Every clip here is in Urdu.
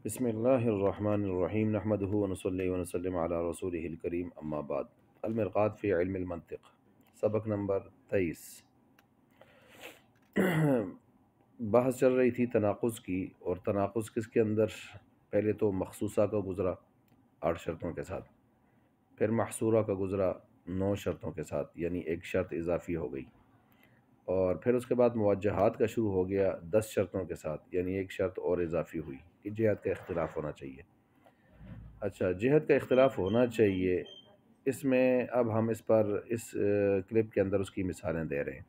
بسم اللہ الرحمن الرحیم نحمدہ ونصلی ونسلم علی رسولہ الکریم اما بعد المرقات فی علم المنطق سبق نمبر 23 بحث چل رہی تھی تناقض کی، اور تناقض کس کے اندر؟ پہلے تو مخصوصہ کا گزرا 8 شرطوں کے ساتھ، پھر محصورہ کا گزرا 9 شرطوں کے ساتھ، یعنی ایک شرط اضافی ہو گئی، اور پھر اس کے بعد موجہات کا شروع ہو گیا 10 شرطوں کے ساتھ، یعنی ایک شرط اور اضافی ہوئی کہ جہت کا اختلاف ہونا چاہیے۔ اچھا، جہت کا اختلاف ہونا چاہیے، اس میں اب ہم اس پر اس کلپ کے اندر اس کی مثالیں دے رہے ہیں۔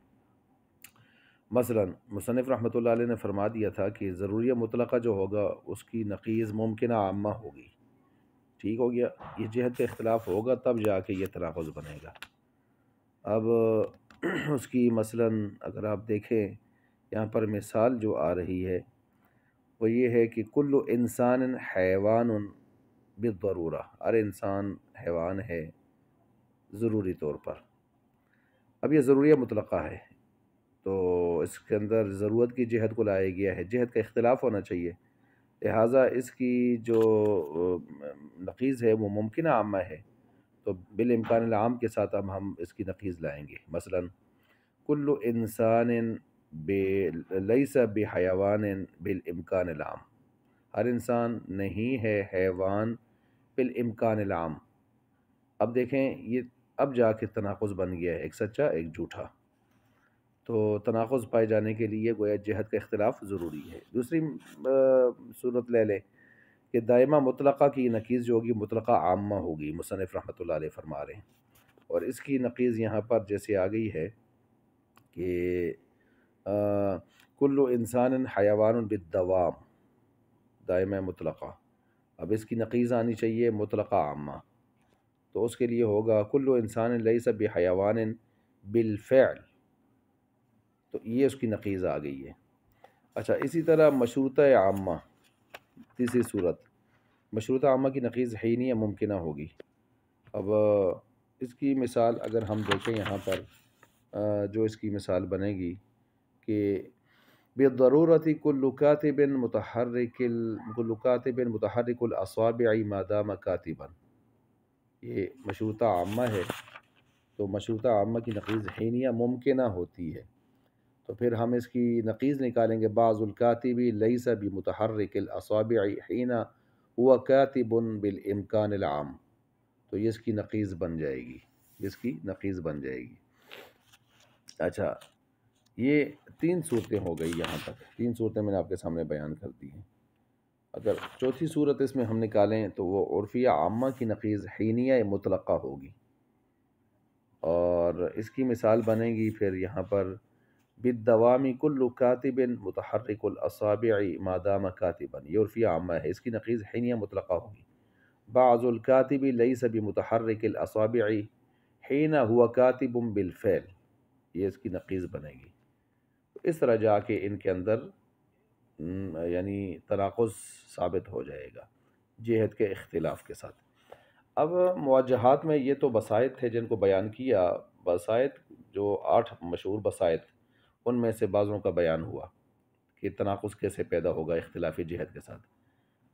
مثلا مصنف رحمۃ اللہ علیہ نے فرما دیا تھا کہ ضروریہ مطلقہ جو ہوگا اس کی نقیض ممکنہ عامہ ہوگی۔ ٹھیک ہو گیا، یہ جہت کا اختلاف ہوگا تب جا کے یہ تناقض بنے گا۔ اب اس کی مثلا اگر آپ دیکھیں یہاں پر مثال جو آ رہی ہے وہ یہ ہے کہ کل انسان حیوان بالضرورہ، ہر انسان حیوان ہے ضروری طور پر۔ اب یہ ضروریہ مطلقہ ہے تو اس کے اندر ضرورت کی جہت کو لایا گیا ہے، جہت کا اختلاف ہونا چاہیے، لہٰذا اس کی جو نقیض ہے وہ ممکنہ عامہ ہے، تو بالامکان العام کے ساتھ اب ہم اس کی نقیض لائیں گے۔ مثلا کل انسان لیس بحیوان بالامکان العام، ہر انسان نہیں ہے حیوان بالامکان العام۔ اب دیکھیں یہ اب جا کے تناقض بن گیا ہے، ایک سچا ایک جھوٹا، تو تناقض پائے جانے کے لیے گویا جہت کا اختلاف ضروری ہے۔ دوسری صورت لے لیں کہ دائمہ مطلقہ کی نقیض جو ہوگی مطلقہ عامہ ہوگی، مصنف رحمۃ اللہ علیہ فرما رہے ہیں، اور اس کی نقیض یہاں پر جیسے آ گئی ہے کہ کل انسان حیوان بالدوام، دائمہ مطلقہ۔ اب اس کی نقیض آنی چاہیے مطلقہ عامہ، تو اس کے لیے ہوگا کل انسان لیس بحیوان بالفعل، تو یہ اس کی نقیض آ گئی ہے۔ اچھا، اسی طرح مشروطہ عامہ، تیسری صورت مشروطہ عامہ کی نقیض حینیہ ممکنہ ہوگی۔ اب اس کی مثال اگر ہم دیکھیں یہاں پر جو اس کی مثال بنے گی کہ بالضرورت کل کاتب متحرک الاصابع ما دام کاتبا، یہ مشروطہ عامہ ہے، تو مشروطہ عامہ کی نقیض حینیہ ممکنہ ہوتی ہے، تو پھر ہم اس کی نقیض نکالیں گے بعض الکاتب لیس بمتحرک الاصابع حین هو کاتب بالامکان العام، تو یہ اس کی نقیض بن جائے گی، اس کی نقیض بن جائے گی۔ اچھا، یہ 3 صورتیں ہو گئی، یہاں تک 3 صورتیں میں نے آپ کے سامنے بیان کر دی ہیں۔ اگر چوتھی صورت اس میں ہم نکالیں تو وہ عرفیہ عامہ کی نقیض حینیہ مطلقہ ہوگی، اور اس کی مثال بنے گی پھر یہاں پر بالدوام کل کاتب متحرک الاصابع ما دام کاتبا، یہ عرفیہ عامہ ہے، اس کی نقیض حینیہ مطلقہ ہوگی۔ بعض الکاتب لیس بمتحرک الاصابع حین هو کاتب بالفعل، یہ اس کی نقیض بنے گی۔ اس طرح جا کے ان کے اندر یعنی تناقض ثابت ہو جائے گا جہت کے اختلاف کے ساتھ۔ اب موجہات میں یہ تو بسائط تھے جن کو بیان کیا، بسائط جو 8 مشہور بسائط، ان میں سے بعضوں کا بیان ہوا کہ تناقض کیسے پیدا ہوگا اختلافی جہت کے ساتھ۔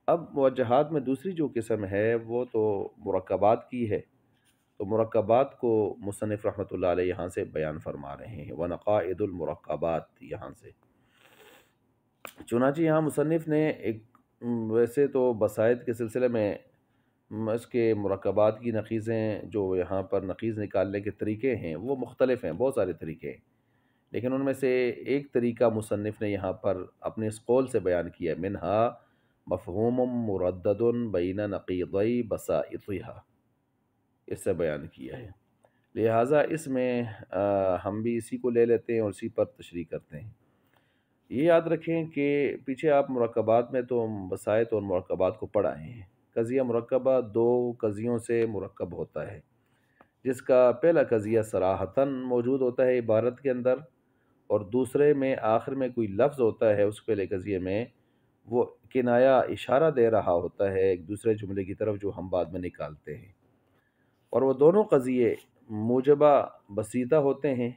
اب موجہات میں دوسری جو قسم ہے وہ تو مرکبات کی ہے، تو مرکبات کو مصنف رحمۃ اللہ علیہ یہاں سے بیان فرما رہے ہیں، وَنَقَائِدُ الْمُرَکَّبَات، یہاں سے چنانچہ یہاں مصنف نے ایک ویسے تو بسائط کے سلسلے میں اس کے مرکبات کی نقیضیں جو یہاں پر نقیض نکالنے کے طریقے ہیں وہ مختلف ہیں، بہت سارے طریقے ہیں، لیکن ان میں سے ایک طریقہ مصنف نے یہاں پر اپنے اس قول سے بیان کیا، منہا مفہوم مردد بین نقیضی بسائطها، اس سے بیان کیا ہے، لہٰذا اس میں ہم بھی اسی کو لے لیتے ہیں اور اسی پر تشریح کرتے ہیں۔ یہ یاد رکھیں کہ پیچھے آپ مرکبات میں تو بسائط اور مرکبات کو پڑھ آئے ہیں۔ قضیہ مرکبہ 2 قضیوں سے مرکب ہوتا ہے، جس کا پہلا قضیہ صراحتاً موجود ہوتا ہے عبارت کے اندر، اور دوسرے میں آخر میں کوئی لفظ ہوتا ہے، اس پہلے قضیے میں وہ کنایہ اشارہ دے رہا ہوتا ہے ایک دوسرے جملے کی طرف جو ہم بعد میں نکالتے ہیں، اور وہ دونوں قضیے موجبہ بسیطہ ہوتے ہیں۔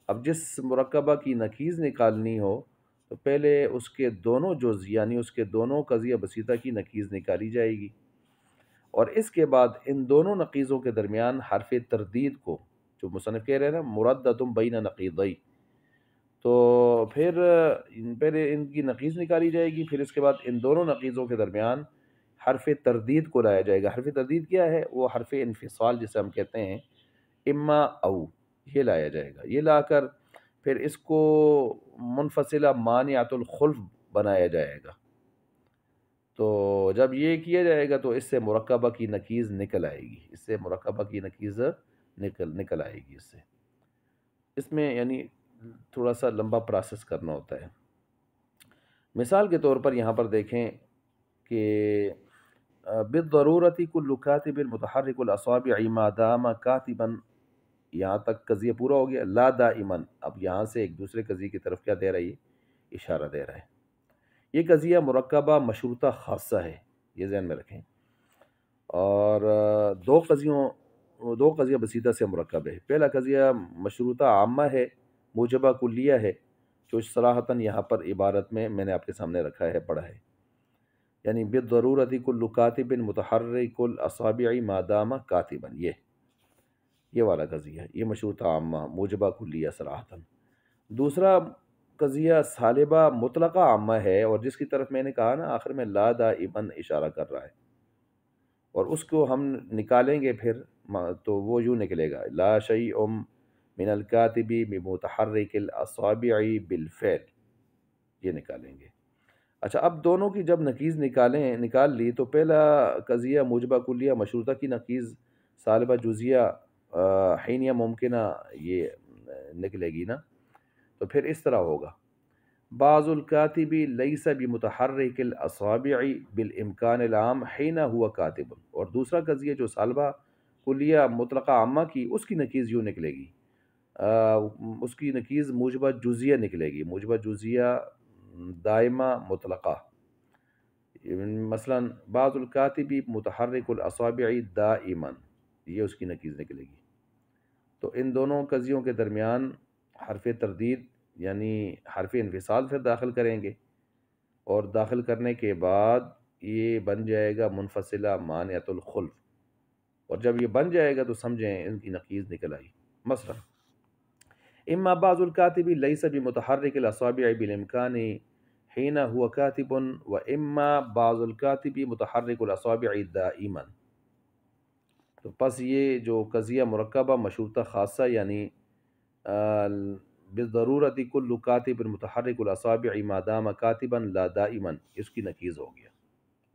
اب جس مرکبہ کی نقیض نکالنی ہو تو پہلے اس کے دونوں جز یعنی اس کے دونوں قضیہ بسیطہ کی نقیض نکالی جائے گی، اور اس کے بعد ان دونوں نقیضوں کے درمیان حرف تردید کو، جو مصنف کہہ رہے ہیں نا مردۃ بین نقیضی، تو پھر پہلے ان کی نقیض نکالی جائے گی، پھر اس کے بعد ان دونوں نقیضوں کے درمیان حرف تردید کو لایا جائے گا۔ حرف تردید کیا ہے؟ وہ حرف انفصال جسے ہم کہتے ہیں، اما او، یہ لایا جائے گا۔ یہ لا کر پھر اس کو منفصلہ مانعۃ الخلف بنایا جائے گا۔ تو جب یہ کیا جائے گا تو اس سے مرکبہ کی نقیض نکل آئے گی، اس سے مرکبہ کی نقیض نکل آئے گی۔ اس میں یعنی تھوڑا سا لمبا پروسیس کرنا ہوتا ہے۔ مثال کے طور پر یہاں پر دیکھیں کہ بالضرورت کل کاتب متحرک الاصابع ما دام کاتبا، یہاں تک قضیہ پورا ہو گیا۔ لا دائما، اب یہاں سے ایک دوسرے قضیے کی طرف کیا دے رہا ہے؟ یہ اشارہ دے رہا ہے۔ یہ قضیہ مرکبہ مشروطہ خاصہ ہے، یہ ذہن میں رکھیں، اور دو قضیہ بسیطہ سے مرکب ہے۔ پہلا قضیہ مشروطہ عامہ ہے، موجبہ کلیہ ہے، جو صراحتاً یہاں پر عبارت میں نے آپ کے سامنے رکھا ہے، پڑھا ہے، یعنی بالضرورت کل کاتب متحرک الاصابع ما دام کاتبا، یہ والا قضیہ ہے، یہ مشروطہ عامہ موجبہ کلیہ صراحتاً۔ دوسرا قضیہ سالبہ مطلقہ عامہ ہے، اور جس کی طرف میں نے کہا نا آخر میں لا دائما اشارہ کر رہا ہے، اور اس کو ہم نکالیں گے پھر تو وہ یوں نکلے گا، لا شیء من الکاتب بمتحرک الاصابع بالفعل، یہ نکالیں گے۔ اچھا، اب دونوں کی جب نقیض نکال لی تو پہلا قضیہ موجبہ کلیہ مشروطہ کی نقیض سالبہ جزیہ حینیہ ممکنہ، یہ نکلے گی نا، تو پھر اس طرح ہوگا، بعض الکاتب لیس بمتحرک الاصابع بالامکان العام حین ہوا کاتب، اور دوسرا قضیہ جو سالبہ کلیہ مطلقہ عامہ کی، اس کی نقیض یوں نکلے گی، اس کی نقیض موجبہ جزیہ نکلے گی، موجبہ جزیہ دائمہ مطلقہ، مثلا بعض الکاتب متحرک الاصابع دائما، یہ اس کی نقیض نکلے گی۔ تو ان دونوں قضیوں کے درمیان حرف تردید یعنی حرف انفصال پھر داخل کریں گے، اور داخل کرنے کے بعد یہ بن جائے گا منفصلہ مانعۃ الخلف، اور جب یہ بن جائے گا تو سمجھیں ان کی نقیض نکل آئی۔ مثلا اما بعض الکاتب لیس بمتحرک الاصابع بالامکان حین هو کاتب و اما بعض الکاتب متحرک الاصابع دائما، تو پس یہ جو قضیہ مرکبہ مشروطہ خاصہ یعنی بالضرورت کل کاتب متحرک الاصابع ما دام کاتبا لا دائما، اس کی نقیض ہو گیا،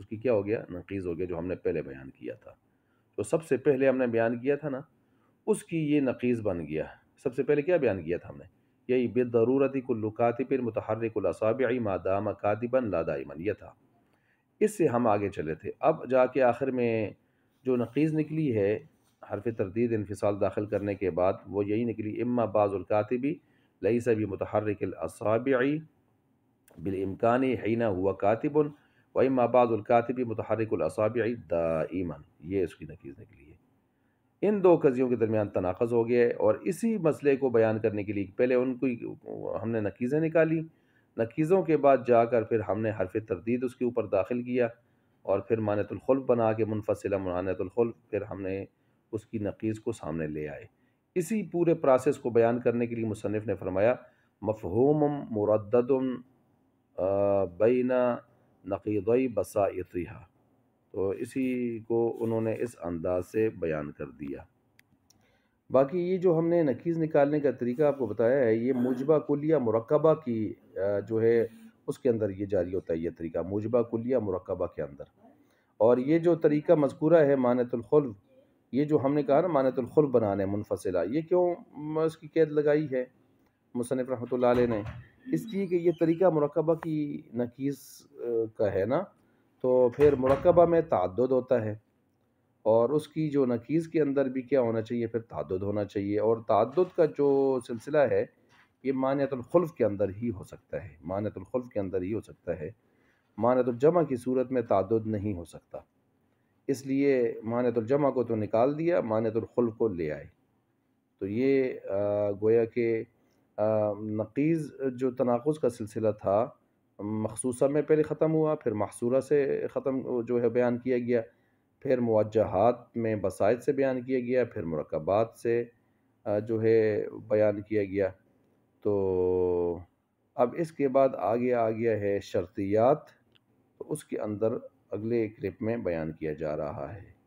اس کی کیا ہو گیا؟ نقیض ہو گیا، جو ہم نے پہلے بیان کیا تھا، تو سب سے پہلے ہم نے بیان کیا تھا نا، اس کی یہ نقیض بن گیا۔ سب سے پہلے کیا بیان کیا تھا ہم نے؟ یہی بالضرورت کل کاتب متحرک الاصابع ما دام کاتبا لا دائما، یہ تھا، اس سے ہم آگے چلے تھے۔ اب جا کے آخر میں جو نقیض نکلی ہے حرف تردید انفصال داخل کرنے کے بعد، وہ یہی نکلی، اما بعض الکاتب لیس بمتحرک الاصابع بالامکان حین ہوا کاتب و اما بعض الکاتب متحرک الاصابع دائما، یہ اس کی نقیض نکلی ہے۔ ان دو قضیوں کے درمیان تناقض ہو گیا ہے، اور اسی مسئلے کو بیان کرنے کے لیے پہلے ان کو ہم نے نقیضیں نکالی، نقیضوں کے بعد جا کر پھر ہم نے حرف تردید اس کے اوپر داخل کیا، اور پھر مانعۃ الخلف بنا کے منفصلہ مانعۃ الخلف، پھر ہم نے اس کی نقیض کو سامنے لے آئے۔ اسی پورے پروسیس کو بیان کرنے کے لیے مصنف نے فرمایا مفہوم مردد بین نقیضی بسائطها، تو اسی کو انہوں نے اس انداز سے بیان کر دیا۔ باقی یہ جو ہم نے نقیض نکالنے کا طریقہ آپ کو بتایا ہے، یہ موجبہ کلیہ مرکبہ کی جو ہے اس کے اندر یہ جاری ہوتا ہے، یہ طریقہ موجبہ کلیہ مرکبہ کے اندر، اور یہ جو طریقہ مذکورہ ہے مانعۃ الخلف، یہ جو ہم نے کہا نا مانعۃ الخلف بنانے منفصلہ، یہ کیوں اس کی قید لگائی ہے مصنف رحمۃ اللہ علیہ نے؟ اس لیے کہ یہ طریقہ مرکبہ کی نقیض کا ہے نا، تو پھر مرکبہ میں تعدد ہوتا ہے، اور اس کی جو نقیض کے اندر بھی کیا ہونا چاہیے؟ پھر تعدد ہونا چاہیے، اور تعدد کا جو سلسلہ ہے یہ مانعۃ الخلف کے اندر ہی ہو سکتا ہے، مانعۃ الخلف کے اندر ہی ہو سکتا ہے، مانعۃ الجمع کی صورت میں تعدد نہیں ہو سکتا، اس لیے مانعۃ الجمع کو تو نکال دیا، مانعۃ الخلف کو لے آئے۔ تو یہ گویا کہ نقیض جو تناقض کا سلسلہ تھا مخصوصہ میں پہلے ختم ہوا، پھر محصورہ سے ختم جو ہے بیان کیا گیا، پھر موجہات میں بسائط سے بیان کیا گیا، پھر مرکبات سے جو ہے بیان کیا گیا۔ تو اب اس کے بعد آگے آ گیا ہے شرطیات، تو اس کے اندر اگلے کلپ میں بیان کیا جا رہا ہے۔